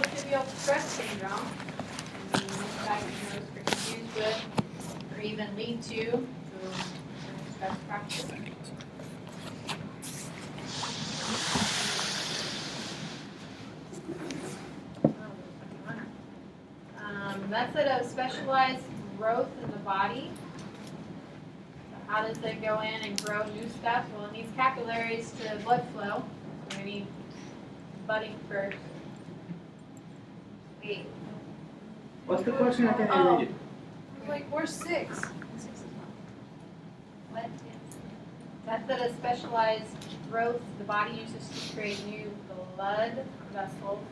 tibial stress syndrome can be misdiagnosed or confused with, or even lead to stress fracture. Method of specialized growth in the body. So how does it go in and grow new stuff? Well, it needs capillaries to blood flow. So we need budding first. Wait. What's the question? I can't read it. Like, where's 6? What is method of specialized growth the body uses to create new blood vessels?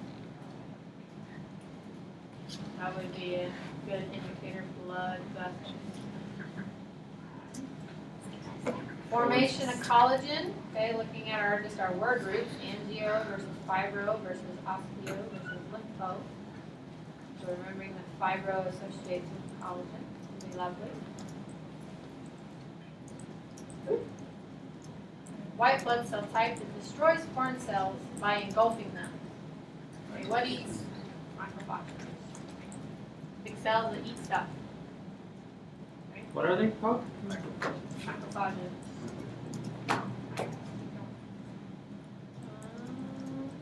That would be a good indicator of blood vessels. Formation of collagen. Okay, looking at our word groups: angio versus fibro versus osteo versus lympho. So remembering that fibro associates with collagen would be lovely. White blood cell type that destroys foreign cells by engulfing them. Okay, what eats? Macrophages. Big cells that eat stuff. Okay. What are they called? Macrophages.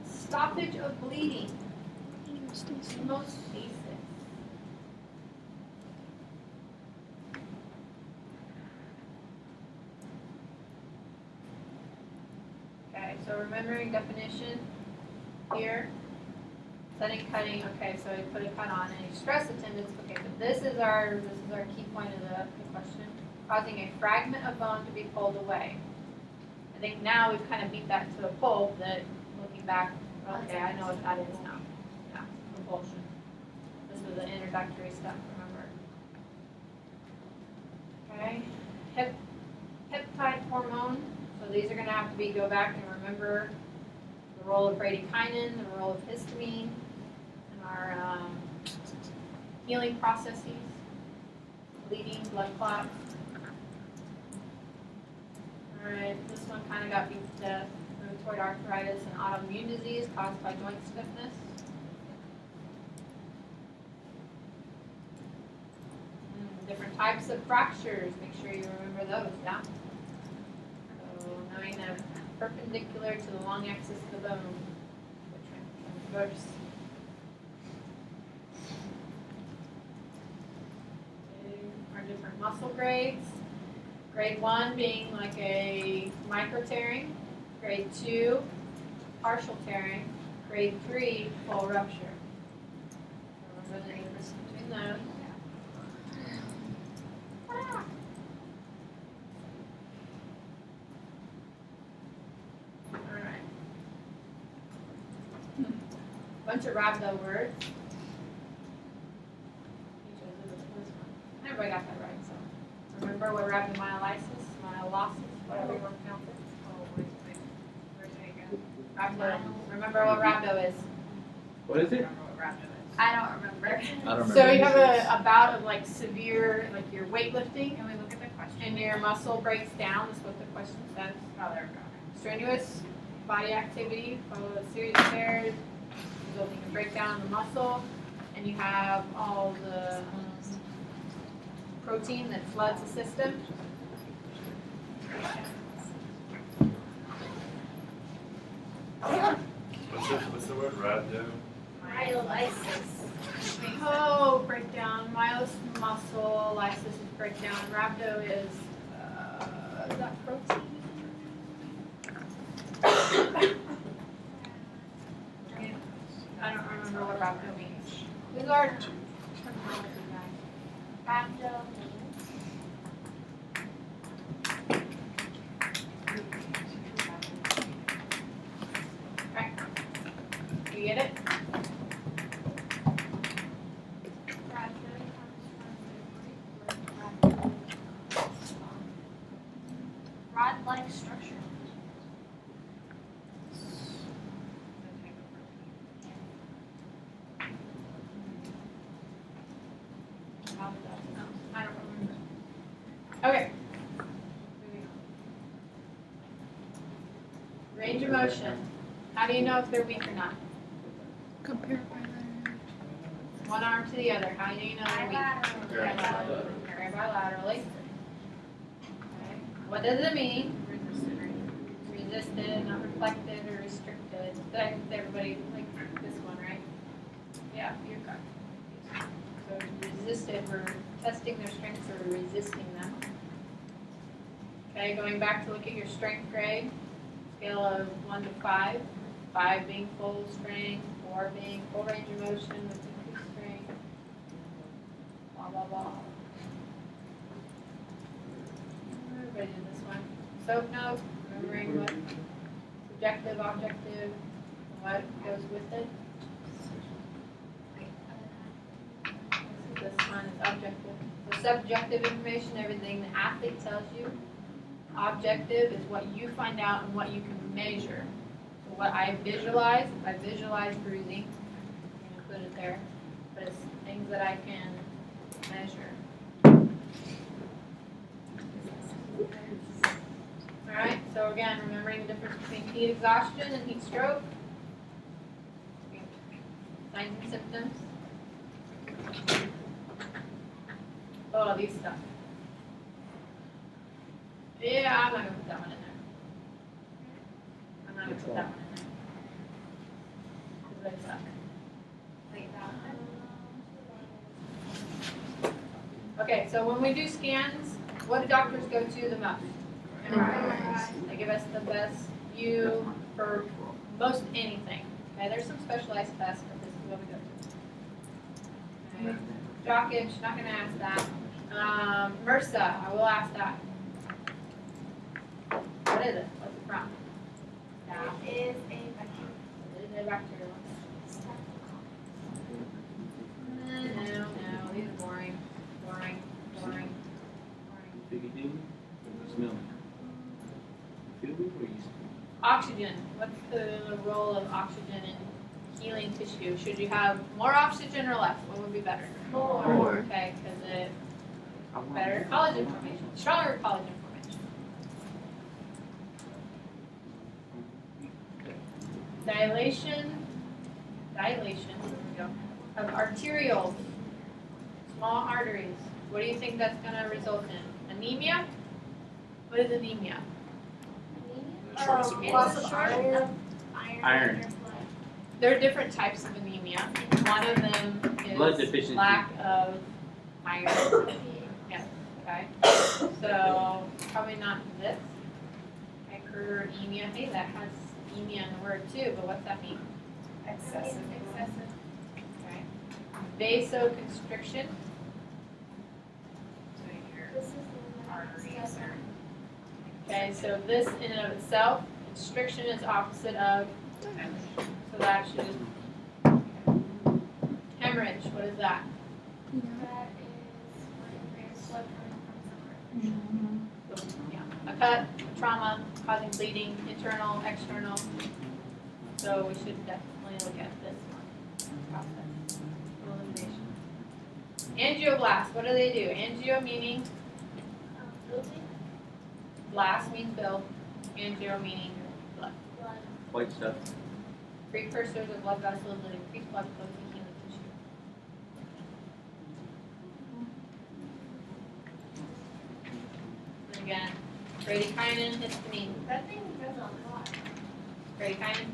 Stoppage of bleeding. Hemostasis. Okay, so remembering definition here. Setting, cutting. Okay, so we put a cut on any stress attendance. Okay, but this is our key point of the question. Causing a fragment of bone to be pulled away. I think now we've kind of beat that to a pulp that looking back, okay, I know what that is now. Yeah, propulsion. This was the introductory stuff, remember. Okay. Peptide hormone. So these are going to have to go back and remember the role of bradykinin, the role of histamine in our healing processes, bleeding, blood clots. Alright, this one kind of got beat to death. Rheumatoid arthritis and autoimmune disease caused by joint stiffness. Different types of fractures. Make sure you remember those, yeah? So knowing that perpendicular to the long axis of the bone. Transverse. Our different muscle grades. Grade 1 being like a micro tearing. Grade 2, partial tearing. Grade 3, full rupture. Remember the difference between those. Alright. Bunch of rhabdo words. Everybody got that right, so. Remember what rhabdomyolysis, myolysis, whatever you want to pronounce it. Oh, wait. Where's it again? Rhabdo. Remember what rhabdo is. What is I it? don't know what rhabdo is. I don't remember. I don't remember. So you have a bout of like severe, like your weightlifting, Can we look at the question? and your muscle breaks down, that's what the question says. Oh, there we go. Strenuous body activity, followed a series of tears, resulting in breakdown of the muscle, and you have all the protein that floods the system. What's the word rhabdo? Myolysis. Oh, breakdown, myosin muscle, lysis is breakdown, rhabdo is that protein? I don't remember what rhabdo means. Who's our terminology guy? Rhabdo. Right. You get it? Rod-like structure. I don't remember. Okay. Range of motion. How do you know if they're weak or not? Compare by one arm to the other. How do you know they're weak? Bilateral. Carry bilaterally. Okay. What does it mean? Resisted, not reflected or restricted. Did everybody like this one, right? Yeah, you're good. So resisted, we're testing their strengths or resisting them. Okay, going back to look at your strength grade, scale of 1 to 5. 5 being full strength, 4 being full range of motion with increased strength. Blah, blah, blah. Everybody did this one. Soap note, remembering what subjective, objective, and what goes with it. This one is objective. So subjective information, everything the athlete tells you. Objective is what you find out and what you can measure. So what I visualize, if I visualize bruising, I'm going to put it there, but it's things that I can measure. Alright, so again, remembering the difference between heat exhaustion and heat stroke. Signs and symptoms. Oh, these stuff. Yeah, I'm not gonna put that one in there. I'm not gonna put that one in there. Because they suck. Wait, that one? Okay, so when we do scans, what do doctors go to the most? MRIs. They give us the best view for most anything. Okay, there's some specialized tests, but this is what we go to. Okay. Jock itch, not gonna ask that. MRSA, I will ask that. What is it? What's it from? Yeah, It is a vacuum. it is a bacterial. No, these are boring. Boring. Figgy ding, smell. Feel good or you Oxygen. What's the role of oxygen in healing tissue? Should you have more oxygen or less? What would be better? More. Okay, because it better collagen formation, stronger collagen formation. Dilation, there we go, of arterioles, small arteries. What do you think that's going to result in? Anemia? What is anemia? Shortness of Loss blood. of iron. Iron. in your blood. There are different types of anemia. One of them Blood is deficiency. lack of iron. Yes, okay. So probably not this. Hypeремia. Hey, that has emia in the word too, but what's that mean? Excessive. Okay. Vasoconstriction. So your This is the arteries are. Okay, so this in and of itself, constriction is opposite of, so that should, hemorrhage, what is that? That is when there's blood coming from somewhere. Yeah, a cut, a trauma, causing bleeding, internal, external. So we should definitely look at this one. Process, elimination. Angioblast, what do they do? Angio meaning, Building blast means build, angio meaning blood. blood. white stuff? Precursors of blood vessels that increase blood flow to healing tissue. And again, bradykinin, histamine. That thing does a lot. Bradykinin,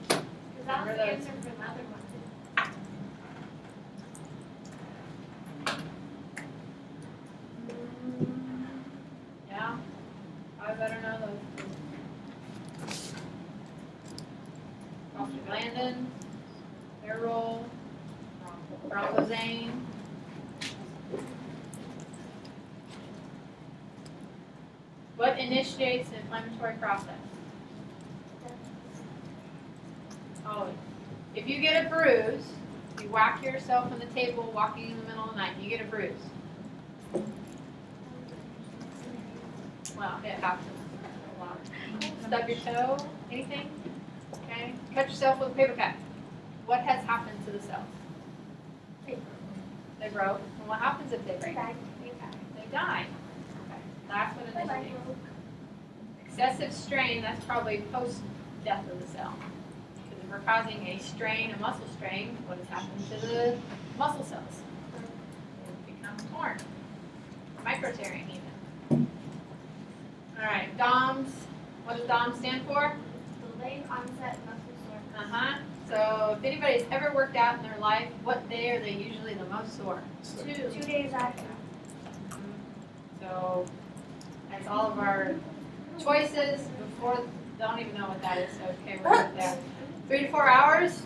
Because that was the answer for the other one. yeah. I better know those. Prostaglandin, their role, bronchosane. What initiates the inflammatory process? Oh, if you get a bruise, you whack yourself on the table walking in the middle of the night, you get a bruise. Well, it happens a lot. Stub your toe, anything? Okay. Cut yourself with a paper cut. What has happened to the cells? They broke. And what happens if they break? They die. Okay. That's what initiates. Excessive strain, that's probably post-death of the cell. Because we're causing a strain, a muscle strain, what has happened to the muscle cells? They've become torn, micro-tearing even. All right, DOMS, what does DOMS stand for? Delayed onset muscle soreness. Uh-huh. So if anybody's ever worked out in their life, what day are they usually the most sore? 2 days after. So that's all of our choices before, don't even know what that is, so okay, we're good there. 3 to 4 hours.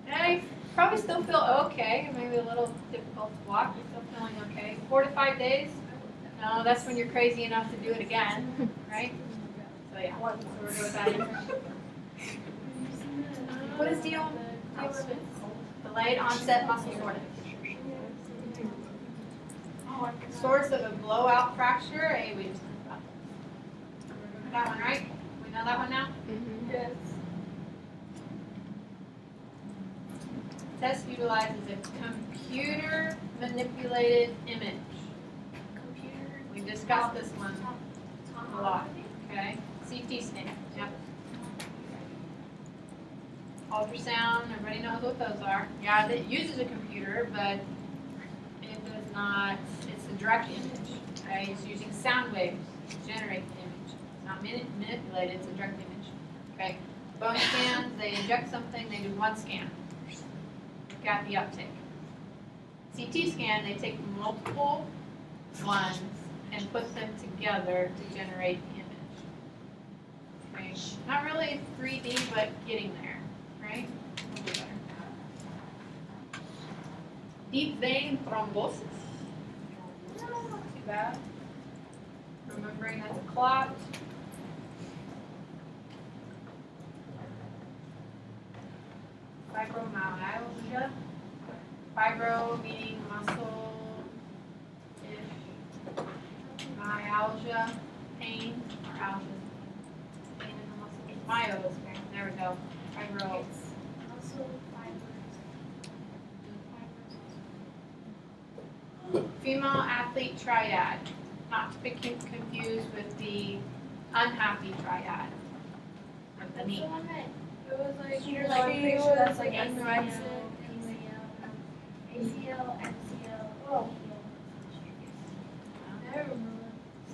And you probably still feel okay, maybe a little difficult to walk, you're still feeling okay. 4 to 5 days. No, that's when you're crazy enough to do it again, right? So yeah, so we're good with that. What is deal? Delayed onset muscle soreness. Source of a blowout fracture. Hey, we just that one, right? We know that one now? Yes. Test utilizes a computer manipulated image. We discussed this one a lot. Okay. CT scan. Yep. Ultrasound. Everybody knows what those are. Yeah, it uses a computer, but it does not. It's a direct image. Okay. It's using sound waves to generate the image. It's not manipulated. It's a direct image. Okay. Bone scans. They inject something. They do one scan. Look at the uptake. CT scan. They take multiple ones and put them together to generate the image. Okay. Not really 3D, but getting there. Right? A little better. Deep vein thrombosis. Not too bad. Remembering that's a clot. Fibromyalgia. Fibro meaning muscle. Myalgia, pain, or algia. Pain in the muscle. Myo is pain. There we go. Fibro. Muscle fibers. Female athlete triad, not to be confused with the unhappy triad with the knee. It was like You're like like, picture that's like ACL, anorexic, ACL, MCL. Oh. I remember.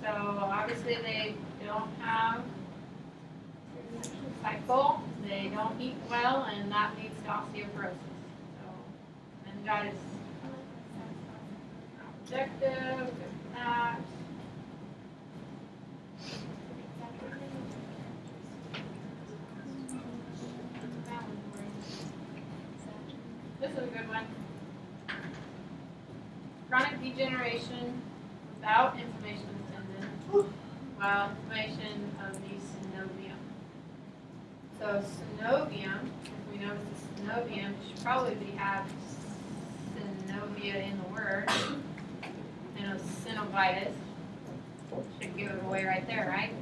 So obviously they don't have cycle, they don't eat well, and that leads to osteoporosis. So meningitis, objective, that. This is a good one. Chronic degeneration without inflammation of the tendon, while inflammation of the synovium. So synovium, if we notice the synovium, it should probably have synovia in the word. You know, synovitis should give it away right there, right?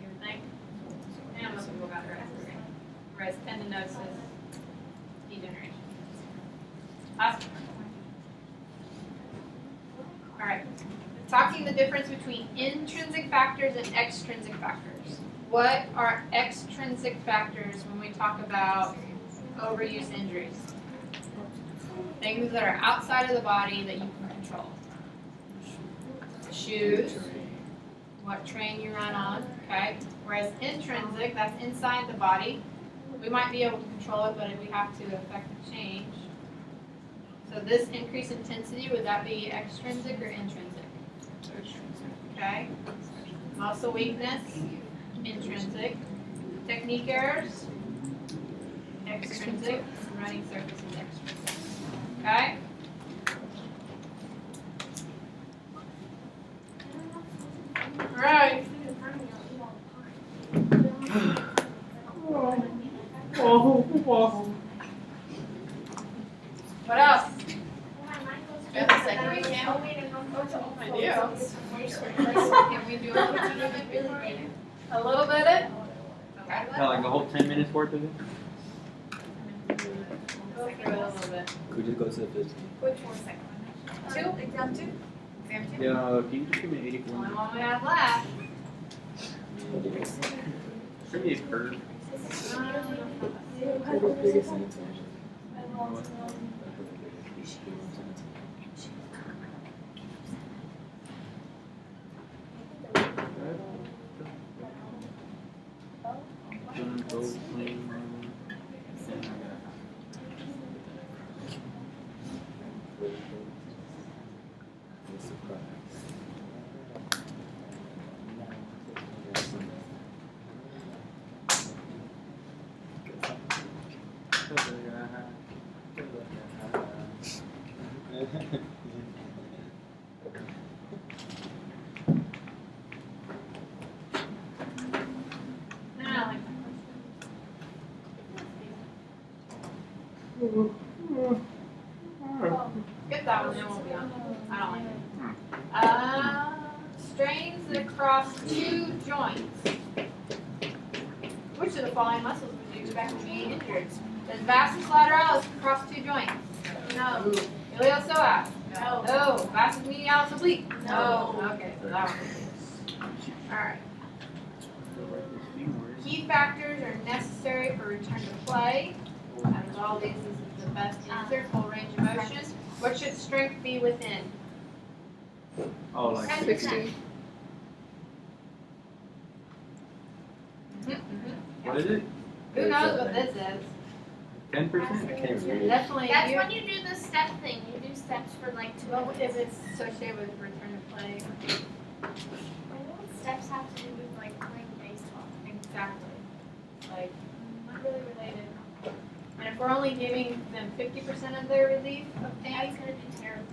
You would think? And most people got it right. Whereas tendinosis, degeneration. Awesome. All right. Talking the difference between intrinsic factors and extrinsic factors. What are extrinsic factors when we talk about overuse injuries? Things that are outside of the body that you can control. Shoes, what train you run on, okay? Whereas intrinsic, that's inside the body. We might be able to control it, but we have to affect the change. So this increased intensity, would that be extrinsic or intrinsic? Okay. Muscle weakness, intrinsic. Technique errors, extrinsic. Running surface is extrinsic. Okay. All right. What else? Can we do a little bit of it before? A little bit of it? Okay. Like the whole 10 minutes worth of it? Go through it a little bit. Could we just go to the 15? Which one second? 2? Exam 2? Exam 2? Yeah, can you just give me 84? Only one we have left. Give me a curve. I like Get that one, then we'll be on. I don't like it. Strains across two joints. Which of the following muscles would you expect to be injured? Does vastus lateralis cross two joints? No. Iliopsoas? No. No. Vastus medialis oblique? No. Okay, so that one. Alright. Key factors are necessary for return to play. Out of all these, this is the best answer. Full range of motion. What should strength be within? Oh, like 60. What is it? Who knows what this is? 10%? Definitely. That's you, when you do the step thing. You do steps for like 2 well, minutes. if it's associated with return to play. What steps have to do with like playing baseball? Exactly. Like, not really related. And if we're only giving them 50% of their relief of That's pain, gonna be terrible.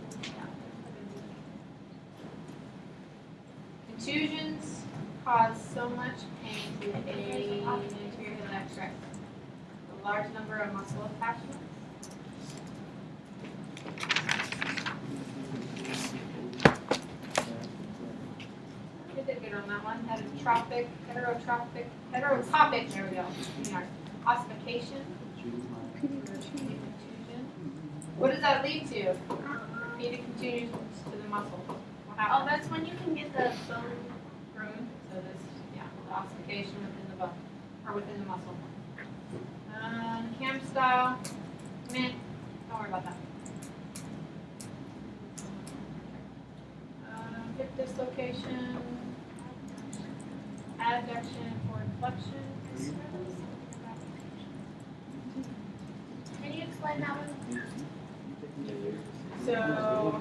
contusions cause so much pain to aid anterior heel extract. A large number of muscle attachments. You did good on that one. Heterotopic, there we go. Ossification. Contusion. What does that lead to? Repeated contusions to the muscle. What Oh, happens? that's when you can get the bone broken. So this, yeah, the ossification within the bone, or within the muscle. Cam style, meh, don't worry about that. Hip dislocation, adduction, forward flexion. Can you explain that one? So,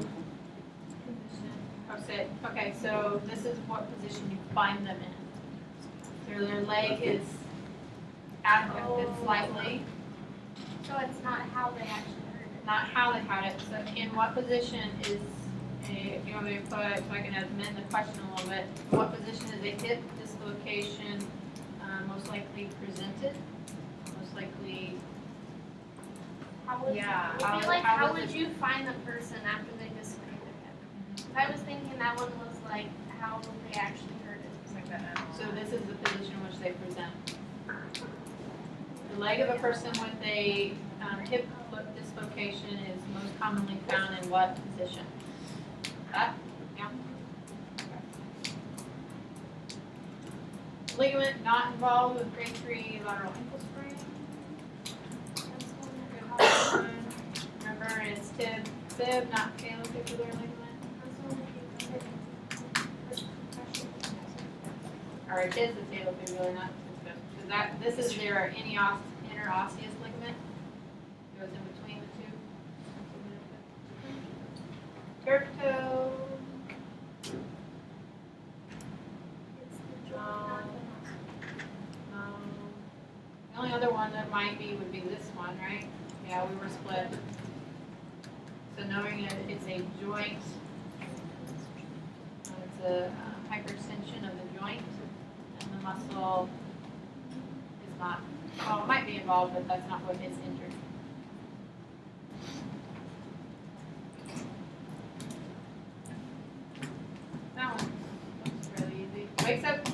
okay, so this is what position you find them in. So their leg is adducted slightly, So it's not how they actually hurt it. not how they had it. So in what position is if you want me to put, so I can amend the question a little bit, what position is a hip dislocation most likely presented? Most likely, How would Yeah, you, I how- feel like how how was would it- you find the person after they dislocate their hip? 'Cause I was thinking that one was like how they actually hurt it. so this is the position in which they present. The leg of a person with a hip dislocation is most commonly found in what position? That? Yeah. Okay. Ligament not involved with grade 3 lateral ankle sprain. Remember, it's fib, not talofibular ligament. Or it is the talofibular, not the fib. So this is their interosseous ligament. Goes in between the two. Turf toe. The only other one that might be would be this one, right? Yeah, we were split. So knowing that it's a joint, it's a hyperextension of the joint, and the muscle is not, well, it might be involved, but that's not what is injured. That one looks really easy. Wakes up,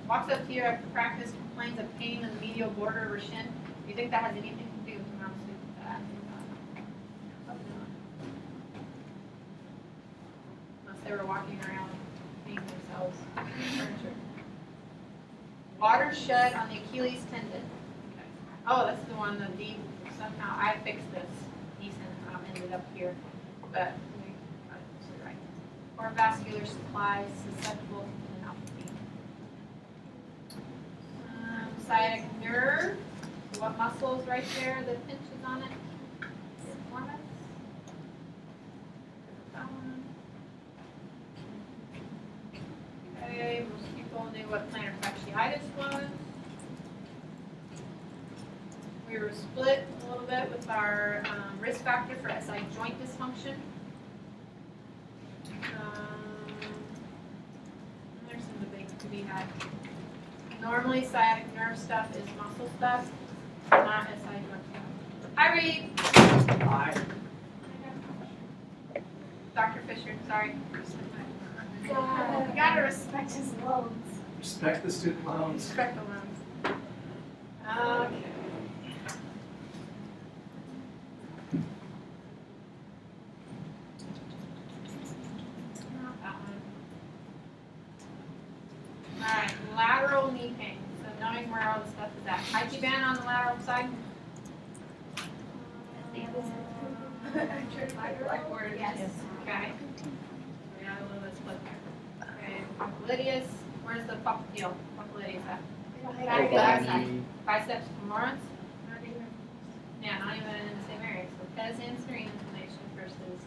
walks up to you after practice, complains of pain in the medial border of her shin. Do you think that has anything to do with mouse sleep with that? Probably not. Unless they were walking around peeing themselves in furniture. Water shed on the Achilles tendon. Oh, that's the one, the deep, somehow, I fixed this, decent, ended up here, but we got it right. Or vascular supplies susceptible to tendinopathy. Sciatic nerve, what muscle is right there that pinches on it? Enormous. That one. Okay, most people knew what plantar fasciitis was. We were split a little bit with our risk factor for SI joint dysfunction. There's some debate to be had. Normally, sciatic nerve stuff is muscle stuff, not SI joint stuff. Hi, Reed. Aye. Dr. Fisher, sorry. You gotta respect his loans. Respect the student loans. Respect the loans. Okay. Not that one. Alright, lateral knee pain. So knowing where all the stuff is at. IT band on the lateral side. Blackboard, yes. Okay. We got a little bit split there. Okay, popliteus. Where's the popliteal? Popliteus at? Biceps femoris? Yeah, not even in the same area. So pes and serine inflammation versus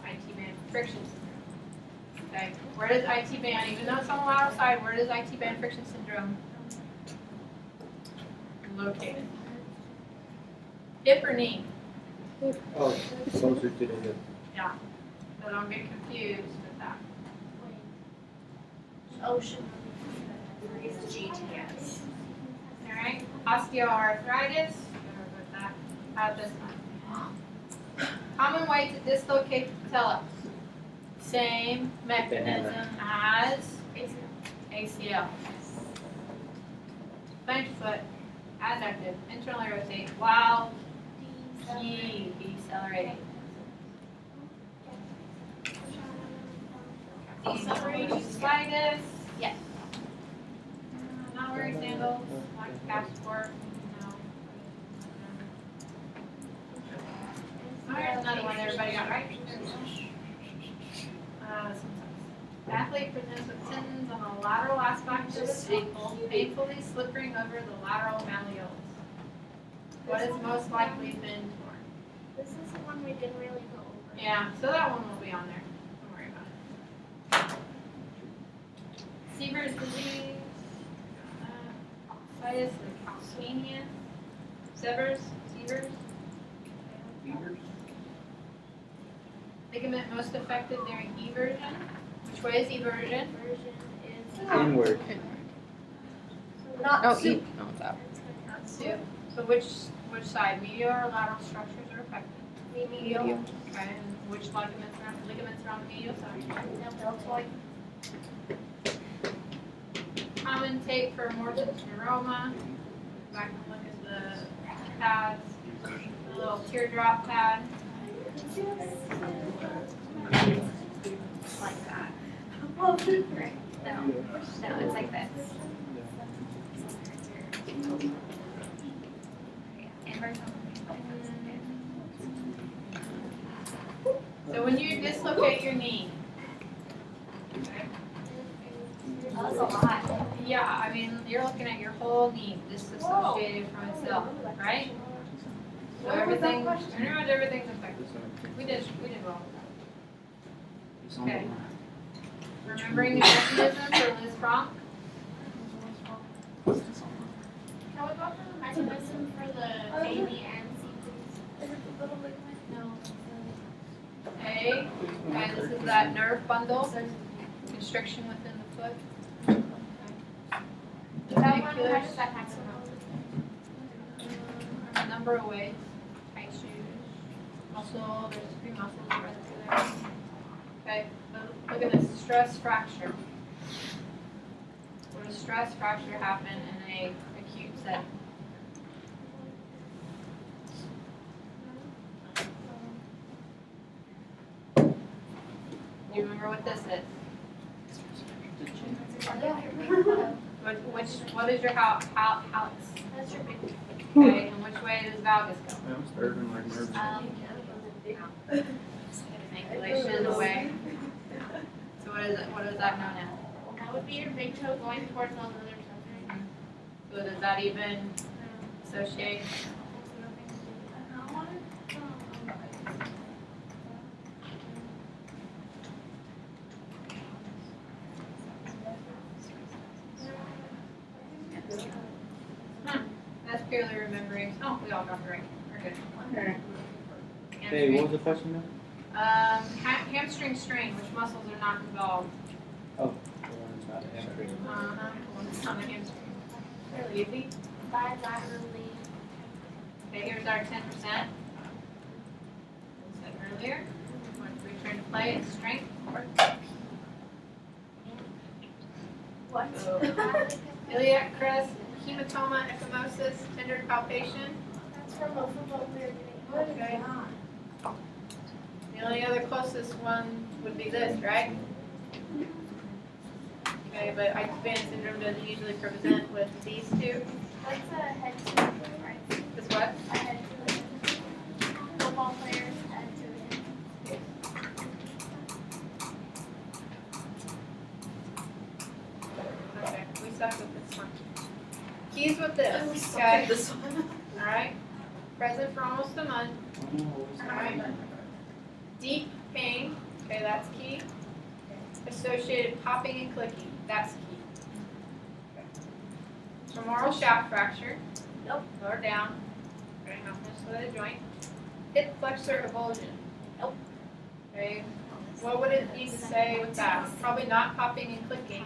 IT band friction syndrome. Okay, where does IT band, even though it's on the lateral side, where does IT band friction syndrome located? Hip or knee? Oh, closer to the hip. Yeah. So don't get confused with that. Ocean. It's GTS. All right. Osteoarthritis. With that. How about this one? Common way to dislocate the patella. Same mechanism as ACL. Plantar foot, adductive, internally rotate while decelerating. Decelerating yes. Not wearing sandals, like passport, no. Alright, another one everybody got right. Athlete presents with tendons on the lateral aspect of his ankle, painfully slipping over the lateral malleolus. What is most likely been torn? This is the one we didn't really go over. Yeah, so that one will be on there. Don't worry about it. Seaver's disease, ossitis and calcemia, Sever's. Ligament most effective during eversion. Which way is eversion? Version is Inward. not Oh, soup. no, it's out. Not soup. So which side? Medial or lateral structures are affected? Medial. Okay, and which ligaments are on the medial side? Deltoid. Common tape for Martens neuroma. Back and look at the pads. The little teardrop pad. Like that. Oh, No, it's like this. Inverse. So when you dislocate your knee, okay, that was a lot. yeah, I mean, you're looking at your whole knee disassociated from itself, right? So everything, pretty much everything's affected. We did well. Okay. Remembering the mechanism for Liz Franck. Can we go for the mechanism for the baby and C, please? Is it the little ligament? No. A, okay, this is that nerve bundle, constriction within the foot. That one, how does that happen? A number of ways. Tight shoes, muscle, there's 3 muscles right there. Okay, look at this, stress fracture. Would a stress fracture happen in a acute setting? Do you remember what this is? What is your hallux? That's your big. Okay, and which way does valgus go? I'm starving like nervous. Angulation away. So what is it? What is that known as? That would be your big toe going towards all the other toes, right? So does that even associate? That's purely remembering. Oh, we all got it right. We're good. Hey, what was the question now? Hamstring strain. Which muscles are not involved? Oh, the one that's not a hamstring. One's on the hamstring. Really easy. Bilaterally. Okay, here's our 10%. Said earlier. Once we return to play, it's strength. What? So, iliac crest, hematoma, ecchymosis, tender palpation. That's from a football player getting. Okay. The only other closest one would be this, right? Okay, but ITBAN syndrome doesn't usually present with these two. What's a head to it, right? This what? A head to it. Football players head to it. Okay, we suck with this one. Keys with this, okay? This one. Alright. Present for almost a month. Alright. Deep pain, okay, that's key. Associated popping and clicking, that's key. Femoral shaft fracture. Nope. Lower down. Okay, not necessarily a joint. Hip flexor avulsion. Nope. Okay. What would it need to say with that? Probably not popping and clicking.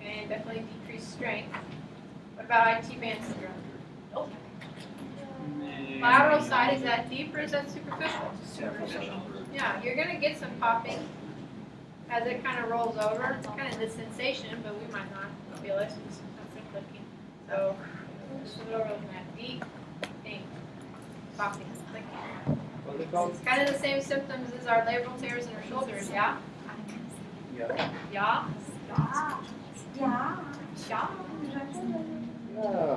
Okay, and definitely decreased strength. What about IT band syndrome? Nope. Lateral side, is that deep or is that superficial? Superficial. Yeah, you're gonna get some popping as it kind of rolls over. It's kind of the sensation, but we might not feel it. It's not some clicking. So, just a little looking at deep thing, popping, clicking. What's it called? It's kind of the same symptoms as our labral tears in our shoulders, yeah? Yeah. Yeah? Yeah. Yeah? Yeah.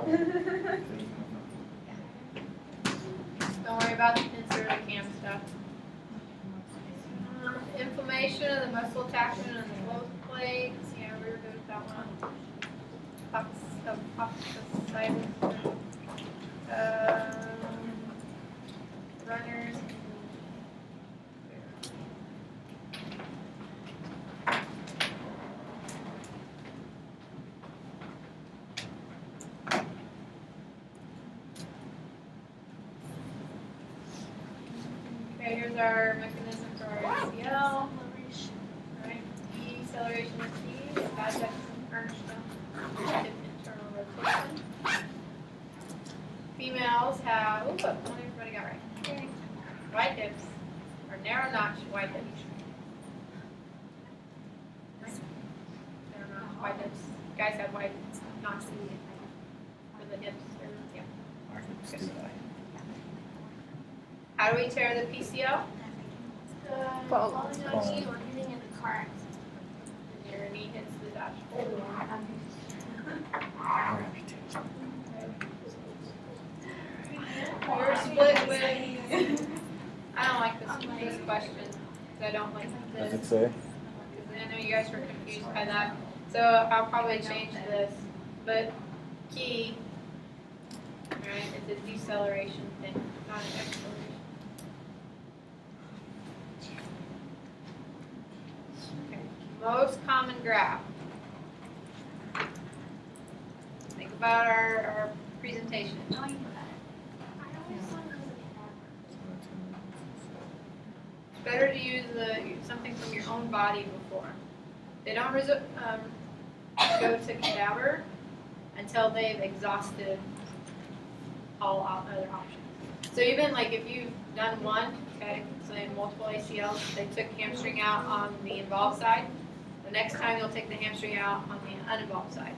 Don't worry about the pincer or the cam stuff. Inflammation of the muscle attachment on the closed plates. Yeah, we were good with that one. Apoptosis. Runners. Okay, here's our mechanism for our ACL. Alright, deceleration of C, adduction, Ernstrom, internal rotation. Females have, ooh, what everybody got right? Wide hips, or narrow notch wide hips. Right? Narrow notch wide hips. Guys have wide notches for the hips, or, yeah. How do we tear the PCL? Falling on your knee or getting in a car accident. Your knee hits the dashboard. You're split with. I don't like this question because I don't like What's this. it say? Because I know you guys were confused by that. So I'll probably change this. But key, right? It's a deceleration thing, not an acceleration. Okay. Most common graft. Think about our presentation. I always thought it was It's better to use something from your own body before. They don't go to cadaver until they've exhausted all other options. So even like if you've done one, okay, so in multiple ACLs, they took hamstring out on the involved side. The next time you'll take the hamstring out on the uninvolved side.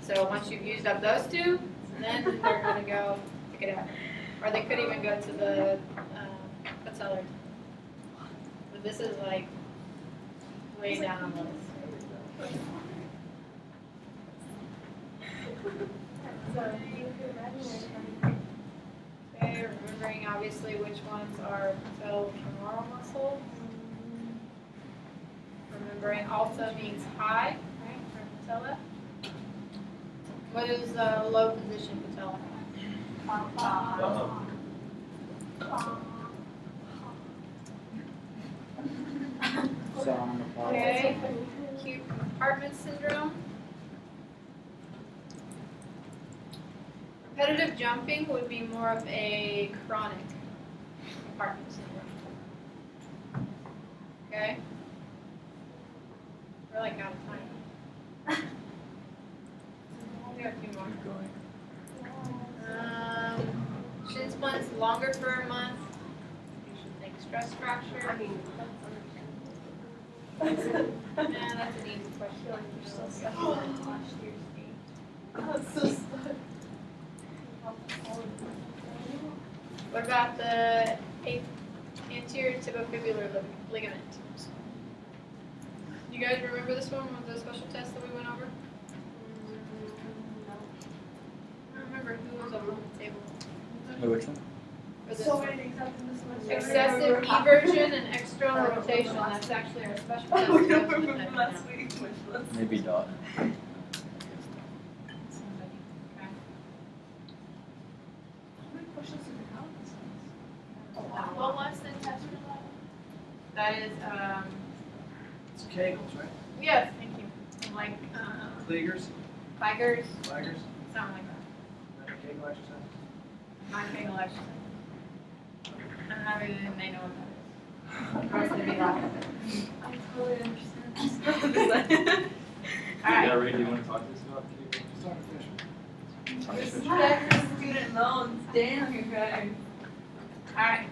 So once you've used up those two, then they're going to go to cadaver. Or they could even go to the patella. But this is like way down on the list. Okay, remembering obviously which ones are patellofemoral muscle. Remembering alto means high, right, for patella. What is low position patella? So on the bottom. Okay, acute compartment syndrome. Repetitive jumping would be more of a chronic compartment syndrome. Okay? We're like out of time. We got a few more. Shin splints longer for a month. You should think stress fracture. Yeah, that's an easy question. You're still stuck in last year's date. What about the anterior tibifibular ligament? You guys remember this one with the special test that we went over? I don't remember who was on the table. Which one? For this So one. many things happened this one. Excessive eversion and external rotation. That's actually our special test. We don't remember last week, which was. Maybe dot. Okay. What was the test for that? That is, It's Kegels, right? yes, thank you. Like, Kliegers, Tigers, Flaggers, something like that. Kegel exercise. Non-Kegel exercise. And how many of them they know what that is? Or else they'd be laughing. I totally understand. Alright. Yeah, Ray, do you want to talk to us about Kegel? Just talk to Fisher. Student loans, damn you guys. Alright.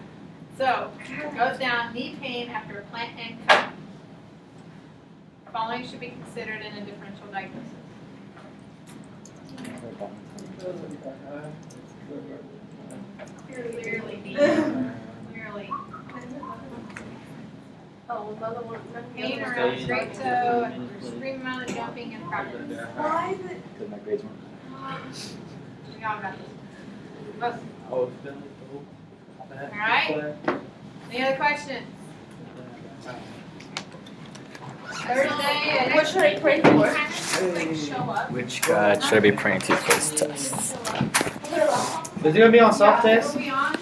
So, it goes down knee pain after a plant and cut. Following should be considered in a differential diagnosis. Clearly. Clearly. Oh, another one. Pain around straight toe and extreme amount of jumping and practice. Why is it? Because my grades weren't. We all got this. Most. Oh, it's been Alright. Any other questions? Thursday at What should I pray for? Like show up. Which God should I be praying to for this test? Show up. Is it gonna be on self test? Are we on?